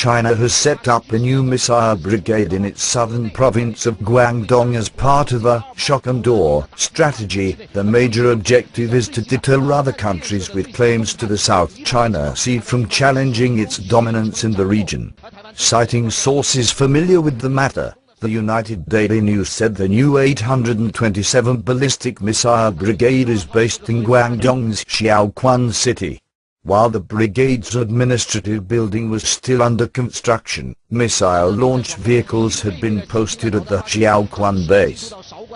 China has set up a new missile brigade in its southern province of Guangdong as part of a shock and awe strategy. The major objective is to deter other countries with claims to the South China Sea from challenging its dominance in the region. Citing sources familiar with the matter, the United Daily News said the new 827 Ballistic Missile Brigade is based in Guangdong's Xiaoquan city. While the brigade's administrative building was still under construction, missile launch vehicles had been posted at the Xiaoquan base.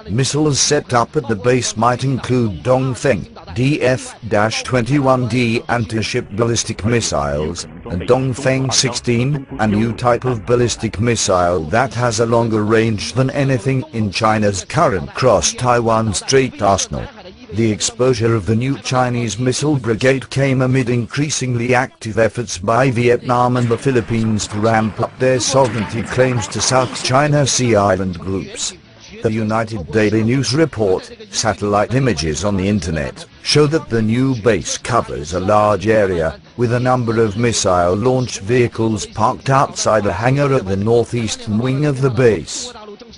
Missiles set up at the base might include Dongfeng DF-21D anti-ship ballistic missiles, and Dongfeng 16, a new type of ballistic missile that has a longer range than anything in China's current cross-Taiwan Strait arsenal. The exposure of the new Chinese missile brigade came amid increasingly active efforts by Vietnam and the Philippines to ramp up their sovereignty claims to South China Sea island groups. The United Daily News report, satellite images on the internet, show that the new base covers a large area, with a number of missile launch vehicles parked outside a hangar at the northeastern wing of the base.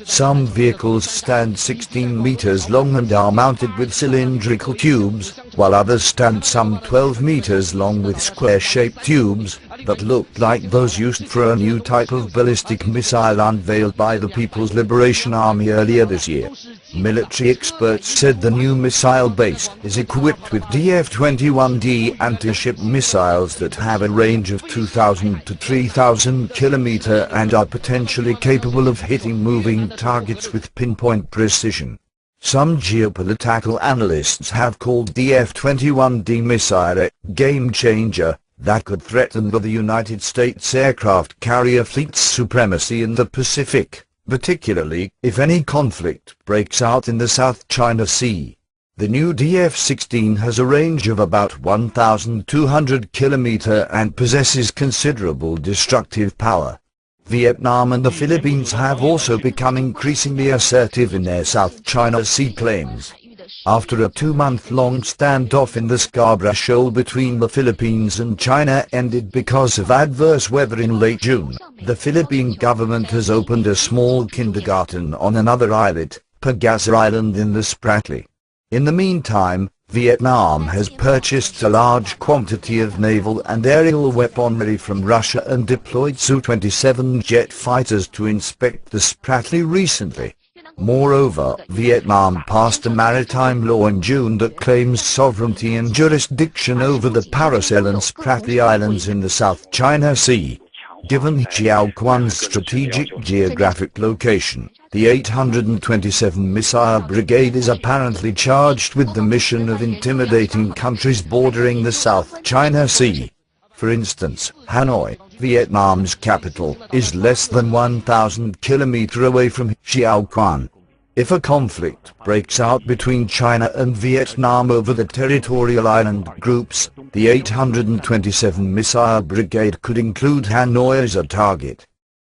Some vehicles stand 16 meters long and are mounted with cylindrical tubes, while others stand some 12 meters long with square-shaped tubes that look like those used for a new type of ballistic missile unveiled by the People's Liberation Army earlier this year. Military experts said the new missile base is equipped with DF-21D anti-ship missiles that have a range of 2,000 to 3,000 km and are potentially capable of hitting moving targets with pinpoint precision. Some geopolitical analysts have called DF-21D missile a game changer that could threaten the United States aircraft carrier fleet's supremacy in the Pacific, particularly if any conflict breaks out in the South China Sea. The new DF-16 has a range of about 1,200 km and possesses considerable destructive power. Vietnam and the Philippines have also become increasingly assertive in their South China Sea claims. After a 2-month-long standoff in the Scarborough Shoal between the Philippines and China ended because of adverse weather in late June, the Philippine government has opened a small kindergarten on another islet, Pagasa Island in the Spratly. In the meantime, Vietnam has purchased a large quantity of naval and aerial weaponry from Russia and deployed Su-27 jet fighters to inspect the Spratly recently. Moreover, Vietnam passed a maritime law in June that claims sovereignty and jurisdiction over the Paracel and Spratly Islands in the South China Sea. Given Xiaoquan's strategic geographic location, the 827 Missile Brigade is apparently charged with the mission of intimidating countries bordering the South China Sea. For instance, Hanoi, Vietnam's capital, is less than 1,000 km away from Xiaoquan. If a conflict breaks out between China and Vietnam over the territorial island groups, the 827 Missile Brigade could include Hanoi as a target.